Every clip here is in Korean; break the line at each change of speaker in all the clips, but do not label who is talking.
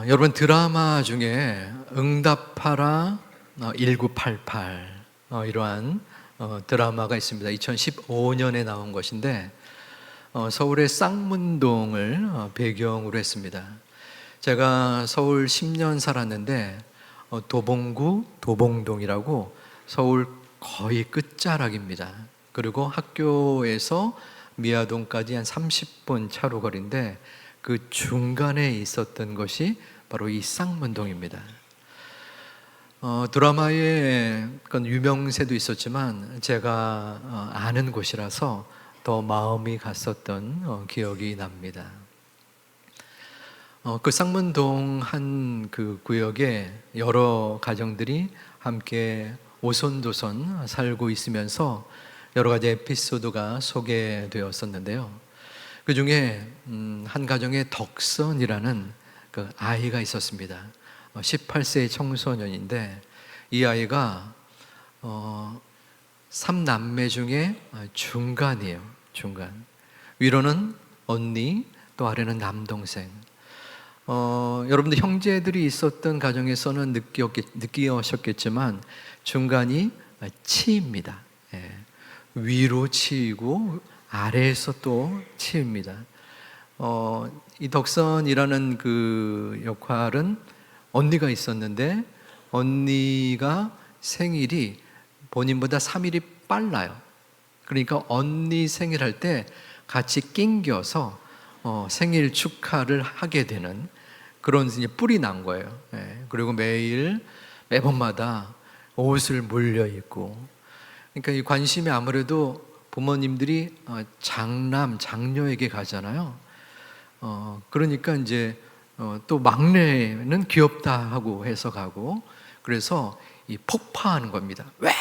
여러분 드라마 중에 응답하라 1988 이러한 드라마가 있습니다. 2015년에 나온 것인데 서울의 쌍문동을 배경으로 했습니다. 제가 서울 10년 살았는데 도봉구 도봉동이라고 서울 거의 끝자락입니다. 그리고 학교에서 미아동까지 한 30분 차로 거리인데 그 중간에 있었던 것이 바로 이 쌍문동입니다. 드라마에 유명세도 있었지만 제가 아는 곳이라서 더 마음이 갔었던 기억이 납니다. 그 쌍문동 한 그 구역에 여러 가정들이 함께 오손도손 살고 있으면서 여러 가지 에피소드가 소개되었었는데요. 그 중에 한 가정에 덕선이라는 그 아이가 있었습니다. 18세의 청소년인데 이 아이가 3남매 중에 중간이에요. 중간. 위로는 언니, 또 아래는 남동생. 여러분들 형제들이 있었던 가정에서는 느끼셨겠지만 중간이 치입니다. 예. 위로 치이고 아래에서 또 치입니다. 이 덕선이라는 그 역할은 언니가 있었는데 언니가 생일이 본인보다 3일이 빨라요. 그러니까 언니 생일할 때 같이 낑겨서 생일 축하를 하게 되는 그런 이제 뿔이 난 거예요. 예. 그리고 매번마다 옷을 물려 입고, 그러니까 이 관심이 아무래도 부모님들이 장남, 장녀에게 가잖아요. 그러니까 이제 또 막내는 귀엽다 하고 해서 가고, 그래서 이 폭파하는 겁니다. 왜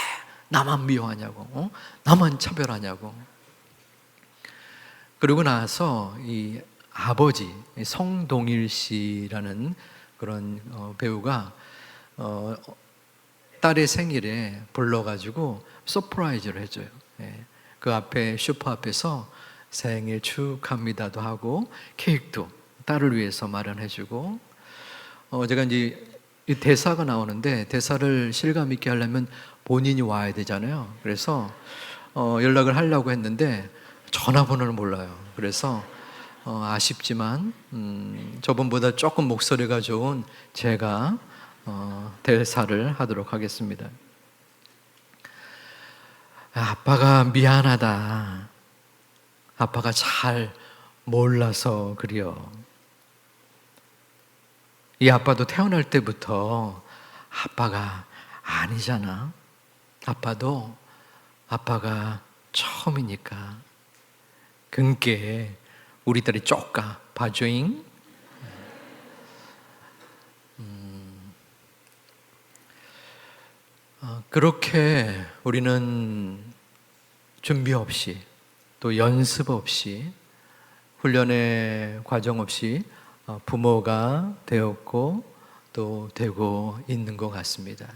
나만 미워하냐고, 나만 차별하냐고. 그러고 나서 이 아버지 성동일 씨라는 그런 배우가 딸의 생일에 불러가지고 서프라이즈를 해줘요. 예. 그 앞에 슈퍼 앞에서 생일 축하합니다도 하고 케이크도 딸을 위해서 마련해주고, 제가 이제 이 대사가 나오는데 대사를 실감 있게 하려면 본인이 와야 되잖아요. 그래서 연락을 하려고 했는데 전화번호를 몰라요. 그래서 아쉽지만 저분보다 조금 목소리가 좋은 제가 대사를 하도록 하겠습니다. 아빠가 미안하다. 아빠가 잘 몰라서 그래요. 이 아빠도 태어날 때부터 아빠가 아니잖아. 아빠도 아빠가 처음이니까. 그니까 우리 딸이 쪼까 봐줘잉. 그렇게 우리는 준비 없이 또 연습 없이 훈련의 과정 없이 부모가 되었고 또 되고 있는 것 같습니다.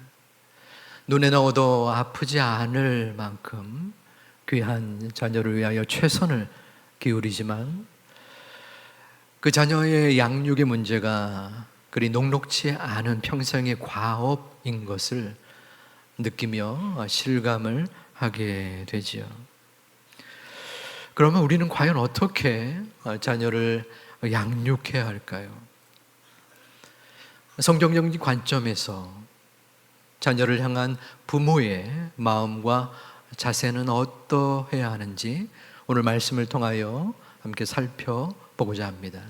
눈에 넣어도 아프지 않을 만큼 귀한 자녀를 위하여 최선을 기울이지만 그 자녀의 양육의 문제가 그리 녹록치 않은 평생의 과업인 것을 느끼며 실감을 하게 되지요. 그러면 우리는 과연 어떻게 자녀를 양육해야 할까요? 성경적인 관점에서 자녀를 향한 부모의 마음과 자세는 어떠해야 하는지 오늘 말씀을 통하여 함께 살펴보고자 합니다.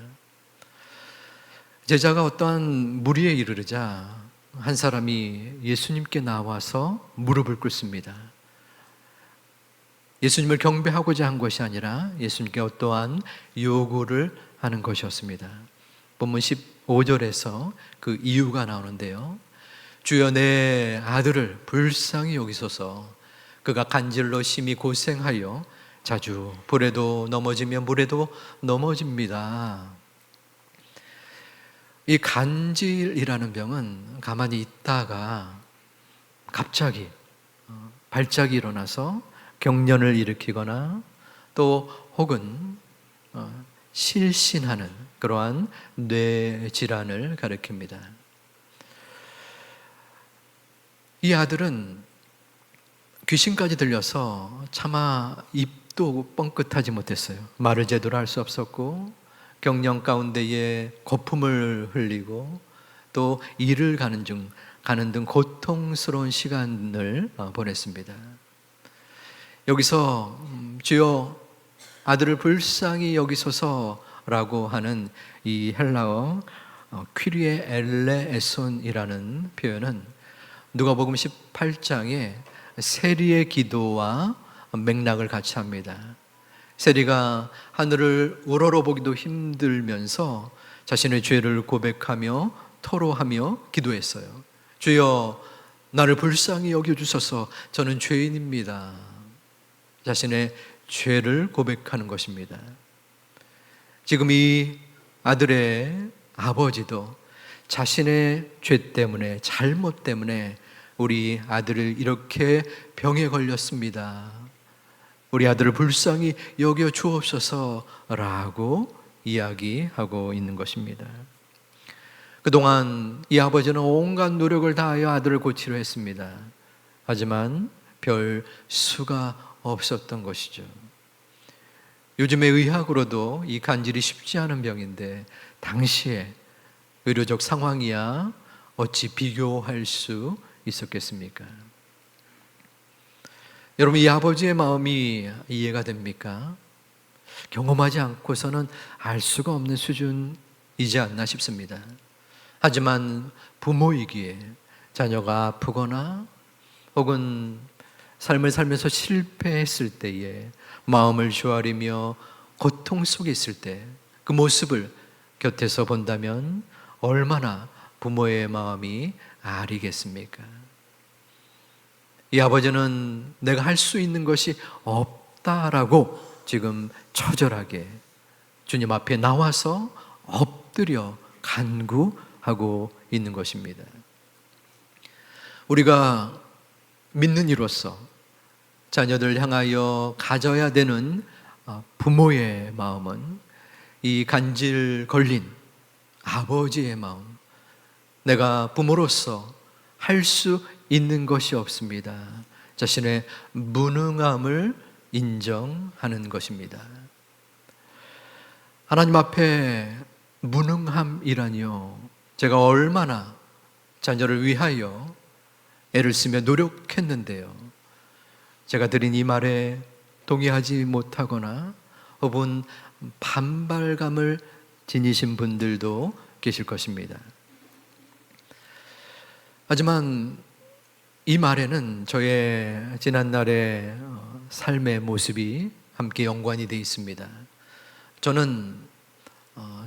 제자가 어떠한 무리에 이르르자 한 사람이 예수님께 나와서 무릎을 꿇습니다. 예수님을 경배하고자 한 것이 아니라 예수님께 어떠한 요구를 하는 것이었습니다. 본문 15절에서 그 이유가 나오는데요. 주여 내 아들을 불쌍히 여기소서. 그가 간질로 심히 고생하여 자주 불에도 넘어지며 물에도 넘어집니다. 이 간질이라는 병은 가만히 있다가 갑자기 발작이 일어나서 경련을 일으키거나 또 혹은 실신하는 그러한 뇌 질환을 가리킵니다. 이 아들은 귀신까지 들려서 차마 입도 뻥끗하지 못했어요. 말을 제대로 할 수 없었고 경련 가운데에 거품을 흘리고 또 일을 가는 등 고통스러운 시간을 보냈습니다. 여기서 주여 아들을 불쌍히 여기소서라고 하는 이 헬라어 퀴리에 엘레에손이라는 표현은 누가복음 18장에 세리의 기도와 맥락을 같이 합니다. 세리가 하늘을 우러러보기도 힘들면서 자신의 죄를 고백하며 토로하며 기도했어요. 주여 나를 불쌍히 여겨주소서, 저는 죄인입니다. 자신의 죄를 고백하는 것입니다. 지금 이 아들의 아버지도 자신의 죄 때문에, 잘못 때문에 우리 아들을 이렇게 병에 걸렸습니다. 우리 아들을 불쌍히 여겨 주옵소서라고 이야기하고 있는 것입니다. 그동안 이 아버지는 온갖 노력을 다하여 아들을 고치려 했습니다. 하지만 별 수가 없었던 것이죠. 요즘의 의학으로도 이 간질이 쉽지 않은 병인데 당시에 의료적 상황이야 어찌 비교할 수 있었겠습니까? 여러분, 이 아버지의 마음이 이해가 됩니까? 경험하지 않고서는 알 수가 없는 수준이지 않나 싶습니다. 하지만 부모이기에 자녀가 아프거나 혹은 삶을 살면서 실패했을 때에 마음을 조아리며 고통 속에 있을 때 그 모습을 곁에서 본다면 얼마나 부모의 마음이 아리겠습니까? 이 아버지는 내가 할 수 있는 것이 없다라고 지금 처절하게 주님 앞에 나와서 엎드려 간구하고 있는 것입니다. 우리가 믿는 이로서 자녀들 향하여 가져야 되는 부모의 마음은 이 간질 걸린 아버지의 마음, 내가 부모로서 할 수 있는 것이 없습니다. 자신의 무능함을 인정하는 것입니다. 하나님 앞에 무능함이라니요, 제가 얼마나 자녀를 위하여 애를 쓰며 노력했는데요, 제가 드린 이 말에 동의하지 못하거나 혹은 반발감을 지니신 분들도 계실 것입니다. 하지만 이 말에는 저의 지난날의 삶의 모습이 함께 연관이 되어 있습니다. 저는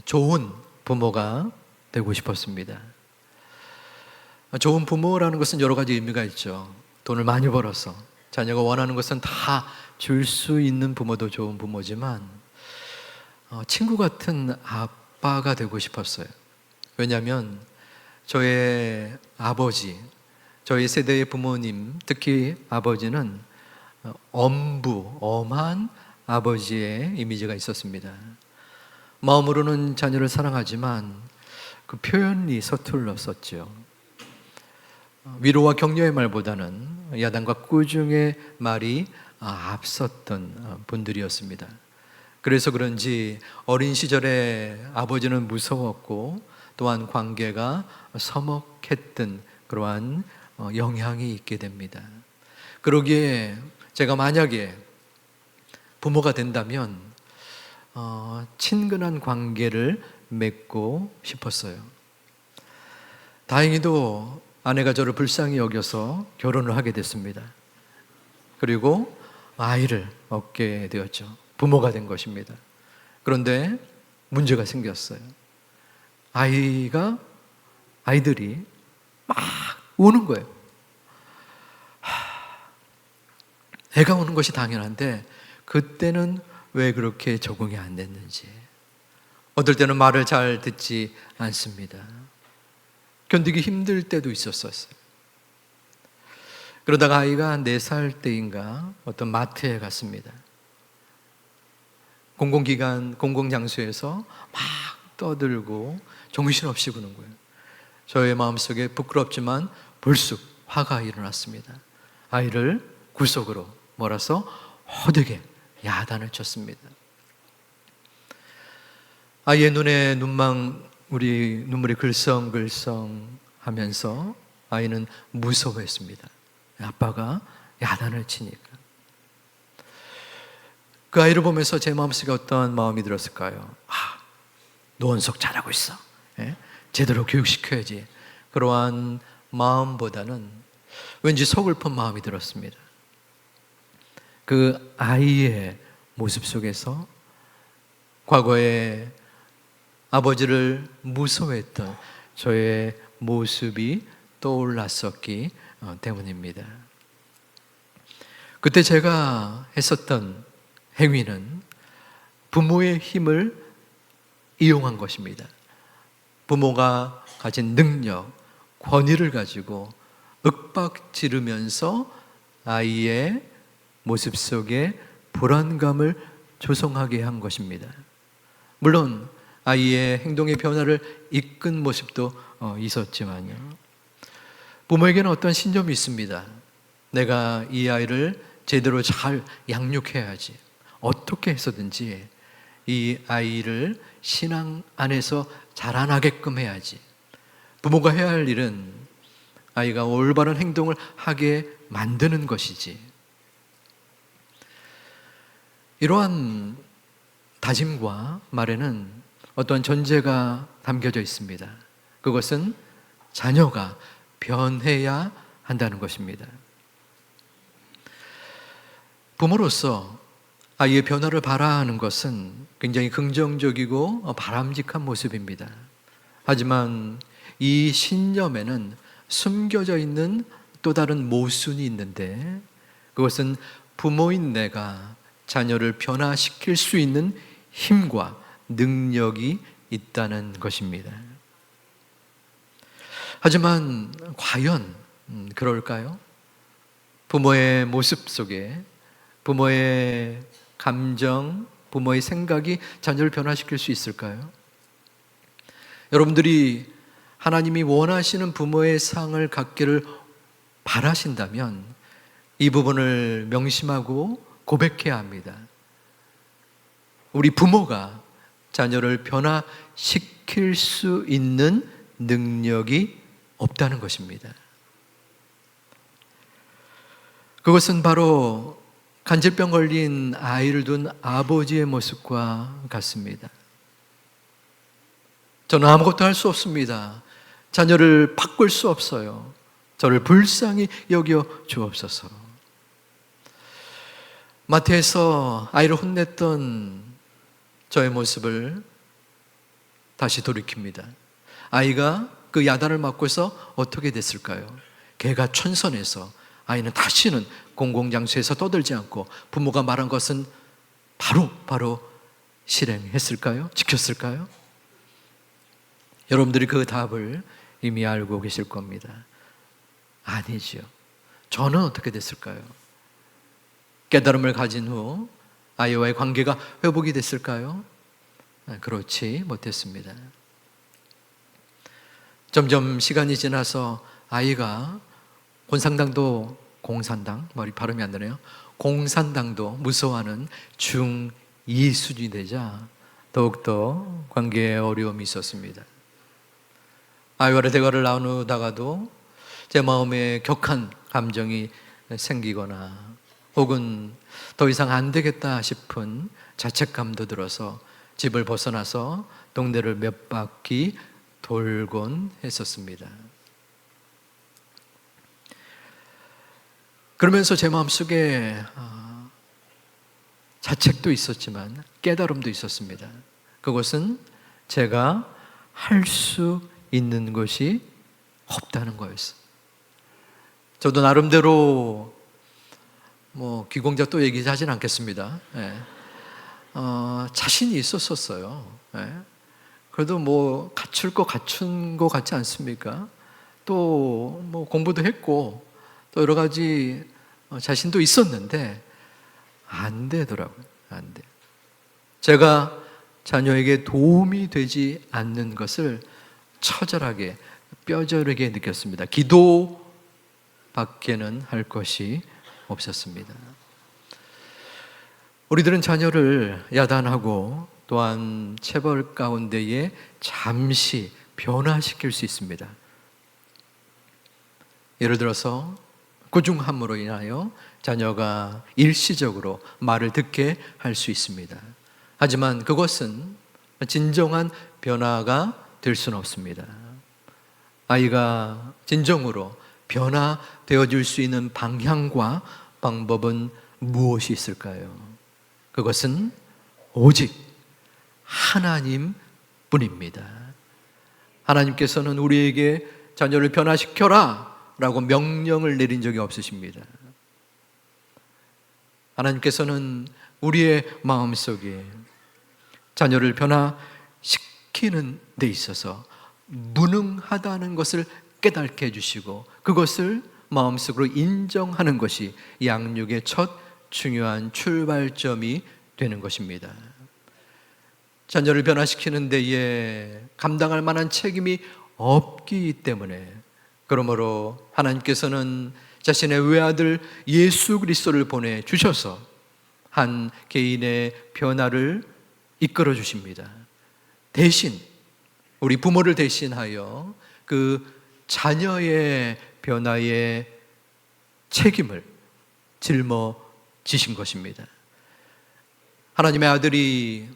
좋은 부모가 되고 싶었습니다. 좋은 부모라는 것은 여러 가지 의미가 있죠. 돈을 많이 벌어서 자녀가 원하는 것은 다 줄 수 있는 부모도 좋은 부모지만 친구 같은 아빠가 되고 싶었어요. 왜냐하면 저의 아버지, 저희 세대의 부모님, 특히 아버지는 엄한 아버지의 이미지가 있었습니다. 마음으로는 자녀를 사랑하지만 그 표현이 서툴렀었죠. 위로와 격려의 말보다는 야단과 꾸중의 말이 앞섰던 분들이었습니다. 그래서 그런지 어린 시절에 아버지는 무서웠고 또한 관계가 서먹했던 그러한 영향이 있게 됩니다. 그러기에 제가 만약에 부모가 된다면 친근한 관계를 맺고 싶었어요. 다행히도 아내가 저를 불쌍히 여겨서 결혼을 하게 됐습니다. 그리고 아이를 얻게 되었죠. 부모가 된 것입니다. 그런데 문제가 생겼어요. 아이들이 막 우는 거예요. 애가 우는 것이 당연한데 그때는 왜 그렇게 적응이 안 됐는지, 어떨 때는 말을 잘 듣지 않습니다. 견디기 힘들 때도 있었어요. 그러다가 아이가 4살 때인가 어떤 마트에 갔습니다. 공공기관, 공공장소에서 막 떠들고 정신없이 구는 거예요. 저의 마음속에 부끄럽지만 불쑥 화가 일어났습니다. 아이를 구석으로 몰아서 호되게 야단을 쳤습니다. 아이의 눈에 눈물이 글썽글썽 하면서 아이는 무서워했습니다. 아빠가 야단을 치니까. 그 아이를 보면서 제 마음속에 어떠한 마음이 들었을까요? 노원석 잘하고 있어. 제대로 교육시켜야지. 그러한 마음보다는 왠지 서글픈 마음이 들었습니다. 그 아이의 모습 속에서 과거에 아버지를 무서워했던 저의 모습이 떠올랐었기 때문입니다. 그때 제가 했었던 행위는 부모의 힘을 이용한 것입니다. 부모가 가진 능력, 권위를 가지고 윽박지르면서 아이의 모습 속에 불안감을 조성하게 한 것입니다. 물론 아이의 행동의 변화를 이끈 모습도 있었지만요. 부모에게는 어떤 신념이 있습니다. 내가 이 아이를 제대로 잘 양육해야지. 어떻게 해서든지 이 아이를 신앙 안에서 자라나게끔 해야지. 부모가 해야 할 일은 아이가 올바른 행동을 하게 만드는 것이지. 이러한 다짐과 말에는 어떤 전제가 담겨져 있습니다. 그것은 자녀가 변해야 한다는 것입니다. 부모로서 아이의 변화를 바라는 것은 굉장히 긍정적이고 바람직한 모습입니다. 하지만 이 신념에는 숨겨져 있는 또 다른 모순이 있는데, 그것은 부모인 내가 자녀를 변화시킬 수 있는 힘과 능력이 있다는 것입니다. 하지만 과연 그럴까요? 부모의 모습 속에 부모의 감정, 부모의 생각이 자녀를 변화시킬 수 있을까요? 여러분들이 하나님이 원하시는 부모의 상을 갖기를 바라신다면 이 부분을 명심하고 고백해야 합니다. 우리 부모가 자녀를 변화시킬 수 있는 능력이 없다는 것입니다. 그것은 바로 간질병 걸린 아이를 둔 아버지의 모습과 같습니다. 저는 아무것도 할 수 없습니다. 자녀를 바꿀 수 없어요. 저를 불쌍히 여겨 주옵소서. 마트에서 아이를 혼냈던 저의 모습을 다시 돌이킵니다. 아이가 그 야단을 맞고서 어떻게 됐을까요? 개가 천선해서 아이는 다시는 공공장소에서 떠들지 않고 부모가 말한 것은 바로 실행했을까요? 지켰을까요? 여러분들이 그 답을 이미 알고 계실 겁니다. 아니지요. 저는 어떻게 됐을까요? 깨달음을 가진 후 아이와의 관계가 회복이 됐을까요? 그렇지 못했습니다. 점점 시간이 지나서 아이가 공산당, 머리 발음이 안 되네요. 공산당도 무서워하는 중2 수준이 되자 더욱더 관계에 어려움이 있었습니다. 아이와의 대화를 나누다가도 제 마음에 격한 감정이 생기거나 혹은 더 이상 안 되겠다 싶은 자책감도 들어서 집을 벗어나서 동네를 몇 바퀴 돌곤 했었습니다. 그러면서 제 마음속에 자책도 있었지만 깨달음도 있었습니다. 그것은 제가 할 수 있는 것이 없다는 거였어요. 저도 나름대로 귀공자 또 얘기하진 않겠습니다. 자신이 있었어요. 그래도 갖출 거 갖춘 거 같지 않습니까? 또 공부도 했고 또 여러 가지 자신도 있었는데 안 되더라고요. 안 돼. 제가 자녀에게 도움이 되지 않는 것을 처절하게 뼈저리게 느꼈습니다. 기도밖에는 할 것이 없었습니다. 우리들은 자녀를 야단하고 또한 체벌 가운데에 잠시 변화시킬 수 있습니다. 예를 들어서 꾸중함으로 인하여 자녀가 일시적으로 말을 듣게 할 수 있습니다. 하지만 그것은 진정한 변화가 될 수는 없습니다. 아이가 진정으로 변화되어질 수 있는 방향과 방법은 무엇이 있을까요? 그것은 오직 하나님 뿐입니다. 하나님께서는 우리에게 자녀를 변화시켜라 라고 명령을 내린 적이 없으십니다. 하나님께서는 우리의 마음속에 자녀를 변화시키는 데 있어서 무능하다는 것을 깨닫게 해주시고 그것을 마음속으로 인정하는 것이 양육의 첫 중요한 출발점이 되는 것입니다. 자녀를 변화시키는 데에 감당할 만한 책임이 없기 때문에 그러므로 하나님께서는 자신의 외아들 예수 그리스도를 보내주셔서 한 개인의 변화를 이끌어 주십니다. 대신 우리 부모를 대신하여 그 자녀의 변화의 책임을 짊어지신 것입니다. 하나님의 아들이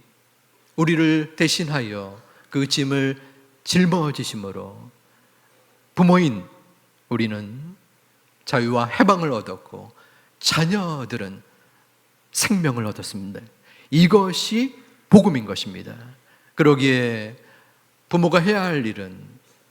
우리를 대신하여 그 짐을 짊어지심으로 부모인 우리는 자유와 해방을 얻었고 자녀들은 생명을 얻었습니다. 이것이 복음인 것입니다. 그러기에 부모가 해야 할 일은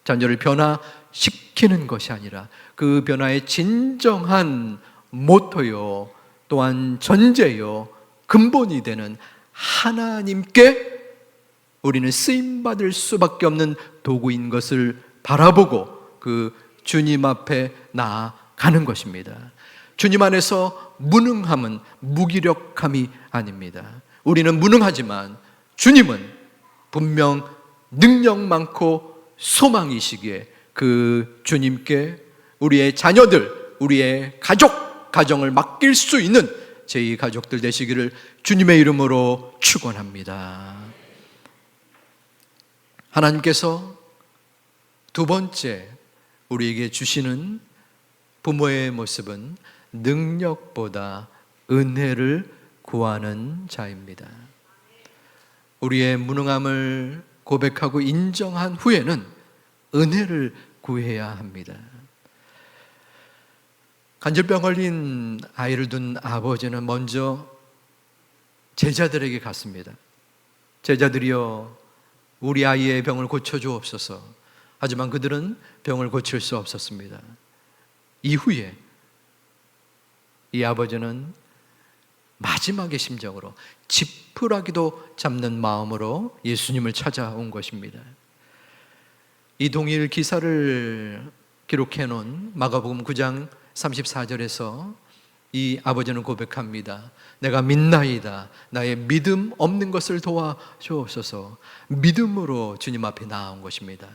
자녀를 변화시키는 것이 아니라 그 변화의 진정한 모토요 또한 전제요 근본이 되는 하나님께 우리는 쓰임받을 수밖에 없는 도구인 것을 바라보고 그 주님 앞에 나아가는 것입니다. 주님 안에서 무능함은 무기력함이 아닙니다. 우리는 무능하지만 주님은 분명 능력 많고 소망이시기에 그 주님께 우리의 자녀들, 우리의 가정을 맡길 수 있는 제2 가족들 되시기를 주님의 이름으로 축원합니다. 하나님께서 두 번째 우리에게 주시는 부모의 모습은 능력보다 은혜를 구하는 자입니다. 우리의 무능함을 고백하고 인정한 후에는 은혜를 구해야 합니다. 간질병 걸린 아이를 둔 아버지는 먼저 제자들에게 갔습니다. 제자들이여 우리 아이의 병을 고쳐주옵소서. 하지만 그들은 병을 고칠 수 없었습니다. 이후에 이 아버지는 마지막의 심정으로 지푸라기도 잡는 마음으로 예수님을 찾아온 것입니다. 이 동일 기사를 기록해 놓은 마가복음 9장 34절에서 이 아버지는 고백합니다. 내가 믿나이다. 나의 믿음 없는 것을 도와주옵소서. 믿음으로 주님 앞에 나아온 것입니다.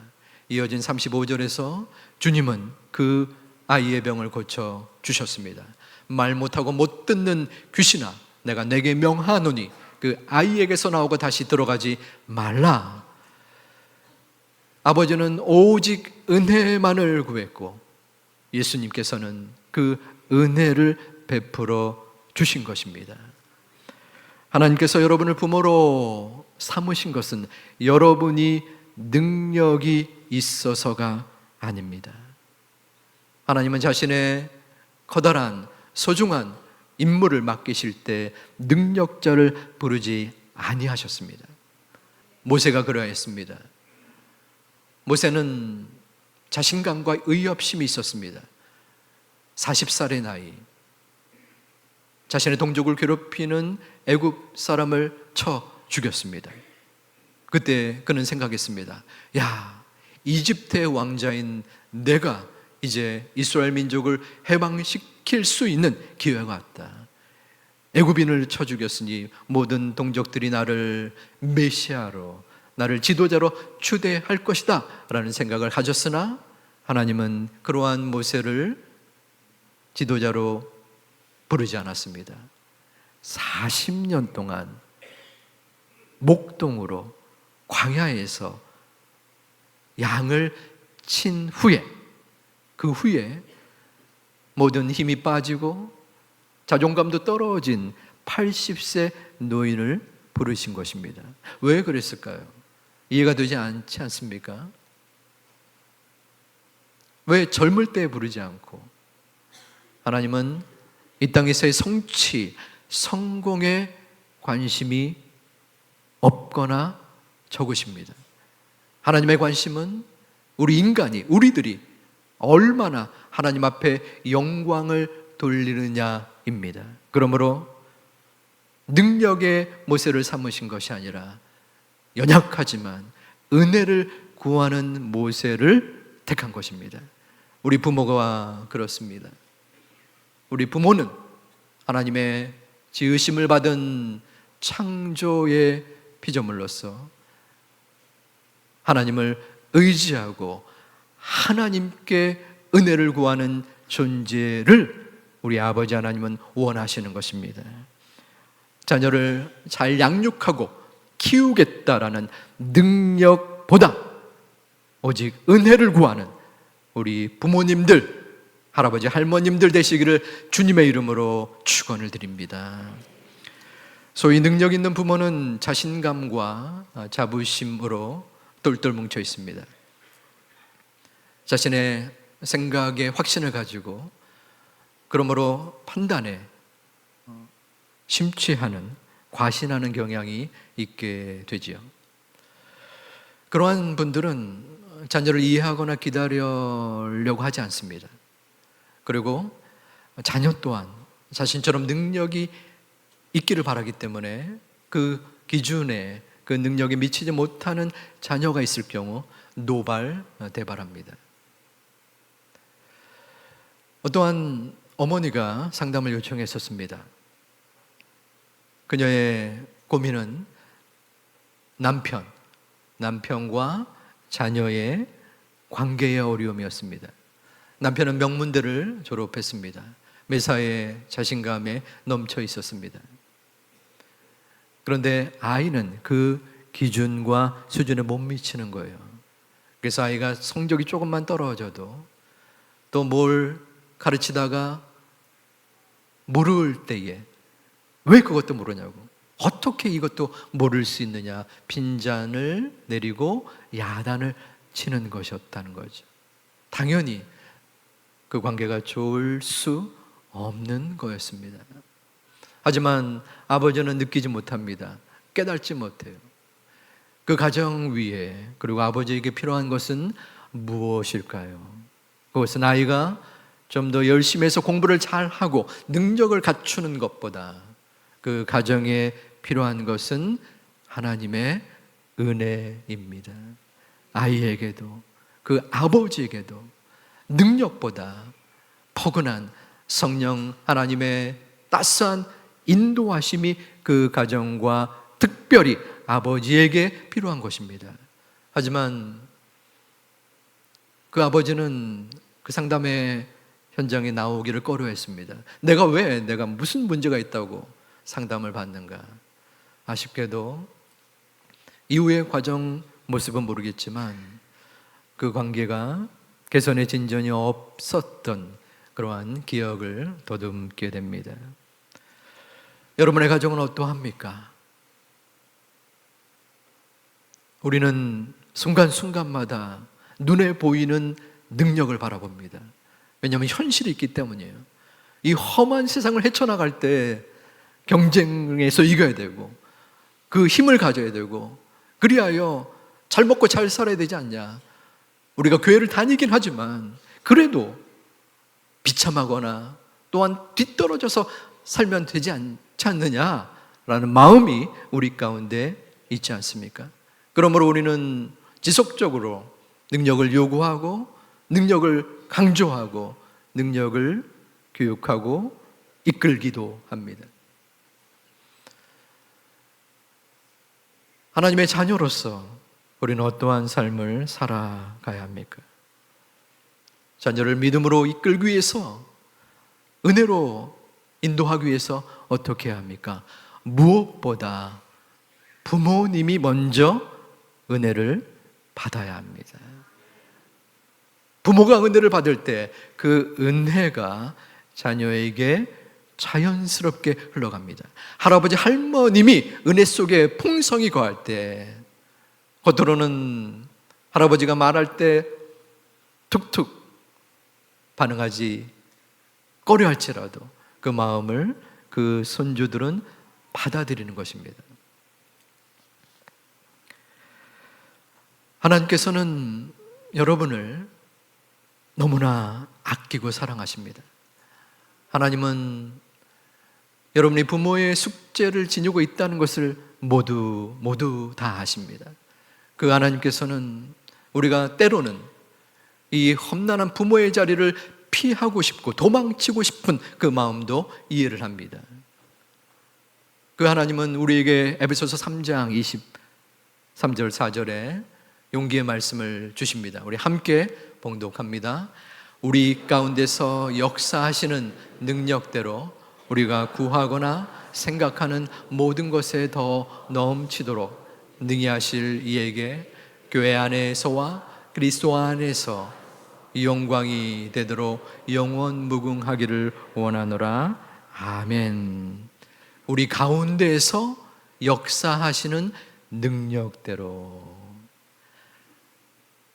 이어진 35절에서 주님은 그 아이의 병을 고쳐 주셨습니다. 말 못하고 못 듣는 귀신아, 내가 내게 명하노니 그 아이에게서 나오고 다시 들어가지 말라. 아버지는 오직 은혜만을 구했고 예수님께서는 그 은혜를 베풀어 주신 것입니다. 하나님께서 여러분을 부모로 삼으신 것은 여러분이 능력이 있어서가 아닙니다. 하나님은 자신의 커다란 소중한 임무를 맡기실 때 능력자를 부르지 아니하셨습니다. 모세가 그러했습니다. 모세는 자신감과 의협심이 있었습니다. 40살의 나이, 자신의 동족을 괴롭히는 애굽 사람을 쳐 죽였습니다. 그때 그는 생각했습니다. 야, 이집트의 왕자인 내가 이제 이스라엘 민족을 해방시킬 수 있는 기회가 왔다. 애굽인을 쳐 죽였으니 모든 동족들이 나를 메시아로, 나를 지도자로 추대할 것이다 라는 생각을 가졌으나 하나님은 그러한 모세를 지도자로 부르지 않았습니다. 40년 동안 목동으로 광야에서 양을 친 후에, 그 후에 모든 힘이 빠지고 자존감도 떨어진 80세 노인을 부르신 것입니다. 왜 그랬을까요? 이해가 되지 않지 않습니까? 왜 젊을 때 부르지 않고? 하나님은 이 땅에서의 성취, 성공에 관심이 없거나 적으십니다. 하나님의 관심은 우리 인간이, 우리들이 얼마나 하나님 앞에 영광을 돌리느냐입니다. 그러므로 능력의 모세를 삼으신 것이 아니라 연약하지만 은혜를 구하는 모세를 택한 것입니다. 우리 부모가 그렇습니다. 우리 부모는 하나님의 지으심을 받은 창조의 피조물로서 하나님을 의지하고 하나님께 은혜를 구하는 존재를 우리 아버지 하나님은 원하시는 것입니다. 자녀를 잘 양육하고 키우겠다라는 능력보다 오직 은혜를 구하는 우리 부모님들, 할아버지, 할머님들 되시기를 주님의 이름으로 축원을 드립니다. 소위 능력 있는 부모는 자신감과 자부심으로 똘똘 뭉쳐 있습니다. 자신의 생각에 확신을 가지고 그러므로 판단에 심취하는, 과신하는 경향이 있게 되지요. 그러한 분들은 자녀를 이해하거나 기다리려고 하지 않습니다. 그리고 자녀 또한 자신처럼 능력이 있기를 바라기 때문에 그 기준에, 그 능력에 미치지 못하는 자녀가 있을 경우 노발대발합니다. 어떠한 어머니가 상담을 요청했었습니다. 그녀의 고민은 남편과 자녀의 관계의 어려움이었습니다. 남편은 명문대를 졸업했습니다. 매사에 자신감에 넘쳐 있었습니다. 그런데 아이는 그 기준과 수준에 못 미치는 거예요. 그래서 아이가 성적이 조금만 떨어져도 또 뭘 가르치다가 모를 때에 왜 그것도 모르냐고, 어떻게 이것도 모를 수 있느냐, 빈잔을 내리고 야단을 치는 것이었다는 거죠. 당연히 그 관계가 좋을 수 없는 거였습니다. 하지만 아버지는 느끼지 못합니다. 깨닫지 못해요. 그 가정 위에, 그리고 아버지에게 필요한 것은 무엇일까요? 그것은 아이가 좀 더 열심히 해서 공부를 잘하고 능력을 갖추는 것보다 그 가정에 필요한 것은 하나님의 은혜입니다. 아이에게도 그 아버지에게도 능력보다 포근한 성령 하나님의 따스한 인도하심이 그 가정과 특별히 아버지에게 필요한 것입니다. 하지만 그 아버지는 그 상담의 현장에 나오기를 꺼려했습니다. 내가 무슨 문제가 있다고 상담을 받는가. 아쉽게도 이후의 과정 모습은 모르겠지만 그 관계가 개선의 진전이 없었던 그러한 기억을 더듬게 됩니다. 여러분의 가정은 어떠합니까? 우리는 순간순간마다 눈에 보이는 능력을 바라봅니다. 왜냐하면 현실이 있기 때문이에요. 이 험한 세상을 헤쳐나갈 때 경쟁에서 이겨야 되고 그 힘을 가져야 되고 그리하여 잘 먹고 잘 살아야 되지 않냐. 우리가 교회를 다니긴 하지만 그래도 비참하거나 또한 뒤떨어져서 살면 되지 않지 않느냐라는 마음이 우리 가운데 있지 않습니까? 그러므로 우리는 지속적으로 능력을 요구하고 능력을 강조하고 능력을 교육하고 이끌기도 합니다. 하나님의 자녀로서 우리는 어떠한 삶을 살아가야 합니까? 자녀를 믿음으로 이끌기 위해서, 은혜로 인도하기 위해서 어떻게 해야 합니까? 무엇보다 부모님이 먼저 은혜를 받아야 합니다. 부모가 은혜를 받을 때 그 은혜가 자녀에게 자연스럽게 흘러갑니다. 할아버지, 할머님이 은혜 속에 풍성이 거할 때, 겉으로는 할아버지가 말할 때 툭툭 반응하지 꺼려할지라도 그 마음을 그 손주들은 받아들이는 것입니다. 하나님께서는 여러분을 너무나 아끼고 사랑하십니다. 하나님은 여러분이 부모의 숙제를 지니고 있다는 것을 모두 다 아십니다. 그 하나님께서는 우리가 때로는 이 험난한 부모의 자리를 피하고 싶고 도망치고 싶은 그 마음도 이해를 합니다. 그 하나님은 우리에게 에베소서 3장 23절 4절에 용기의 말씀을 주십니다. 우리 함께 봉독합니다. 우리 가운데서 역사하시는 능력대로 우리가 구하거나 생각하는 모든 것에 더 넘치도록 능히 하실 이에게 교회 안에서와 그리스도 안에서 영광이 되도록 영원 무궁하기를 원하노라. 아멘. 우리 가운데에서 역사하시는 능력대로,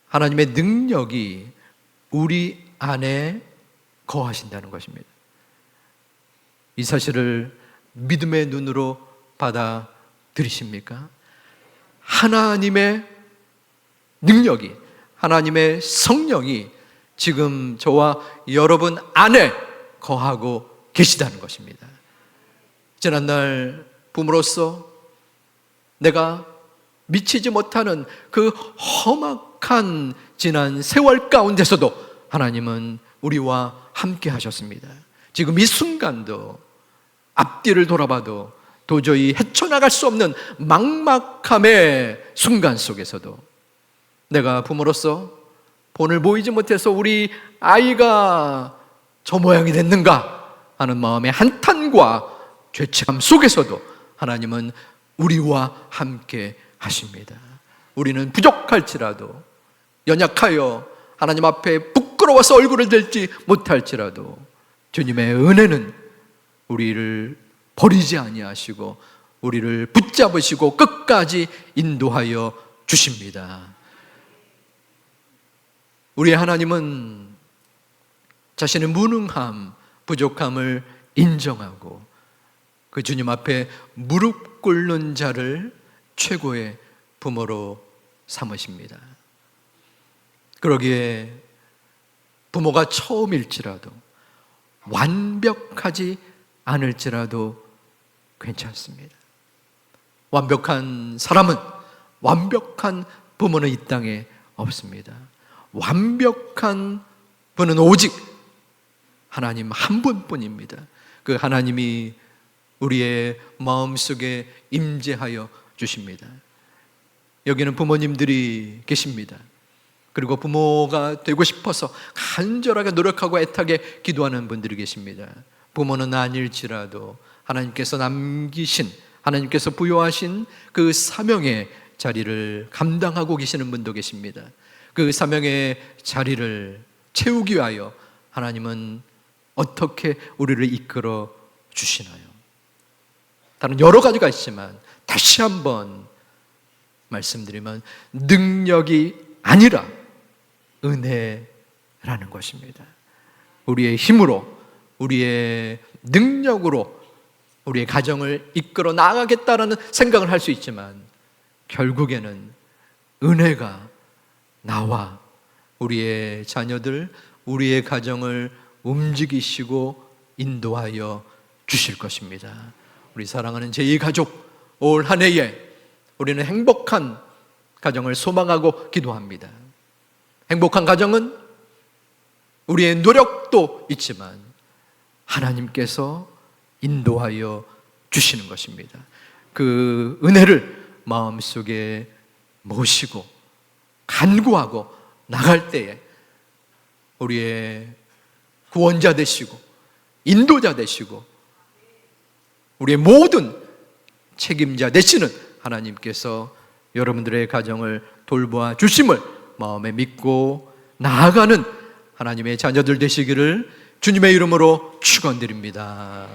하나님의 능력이 우리 안에 거하신다는 것입니다. 이 사실을 믿음의 눈으로 받아들이십니까? 하나님의 능력이, 하나님의 성령이 지금 저와 여러분 안에 거하고 계시다는 것입니다. 지난날 부모로서 내가 미치지 못하는 그 험악한 지난 세월 가운데서도 하나님은 우리와 함께 하셨습니다. 지금 이 순간도 앞뒤를 돌아봐도 도저히 헤쳐나갈 수 없는 막막함의 순간 속에서도 내가 부모로서 본을 보이지 못해서 우리 아이가 저 모양이 됐는가 하는 마음의 한탄과 죄책감 속에서도 하나님은 우리와 함께 하십니다. 우리는 부족할지라도, 연약하여 하나님 앞에 부끄러워서 얼굴을 들지 못할지라도 주님의 은혜는 우리를 버리지 아니하시고 우리를 붙잡으시고 끝까지 인도하여 주십니다. 우리 하나님은 자신의 무능함, 부족함을 인정하고 그 주님 앞에 무릎 꿇는 자를 최고의 부모로 삼으십니다. 그러기에 부모가 처음일지라도, 완벽하지 않을지라도 괜찮습니다. 완벽한 사람은, 완벽한 부모는 이 땅에 없습니다. 완벽한 분은 오직 하나님 한 분뿐입니다. 그 하나님이 우리의 마음속에 임재하여 주십니다. 여기는 부모님들이 계십니다. 그리고 부모가 되고 싶어서 간절하게 노력하고 애타게 기도하는 분들이 계십니다. 부모는 아닐지라도 하나님께서 남기신, 하나님께서 부여하신 그 사명의 자리를 감당하고 계시는 분도 계십니다. 그 사명의 자리를 채우기 위하여 하나님은 어떻게 우리를 이끌어 주시나요? 다른 여러 가지가 있지만 다시 한번 말씀드리면 능력이 아니라 은혜라는 것입니다. 우리의 힘으로, 우리의 능력으로 우리의 가정을 이끌어 나가겠다라는 생각을 할 수 있지만 결국에는 은혜가 나와 우리의 자녀들, 우리의 가정을 움직이시고 인도하여 주실 것입니다. 우리 사랑하는 제2가족, 올 한 해에 우리는 행복한 가정을 소망하고 기도합니다. 행복한 가정은 우리의 노력도 있지만 하나님께서 인도하여 주시는 것입니다. 그 은혜를 마음속에 모시고 간구하고 나갈 때에 우리의 구원자 되시고 인도자 되시고 우리의 모든 책임자 되시는 하나님께서 여러분들의 가정을 돌보아 주심을 마음에 믿고 나아가는 하나님의 자녀들 되시기를 주님의 이름으로 축원드립니다.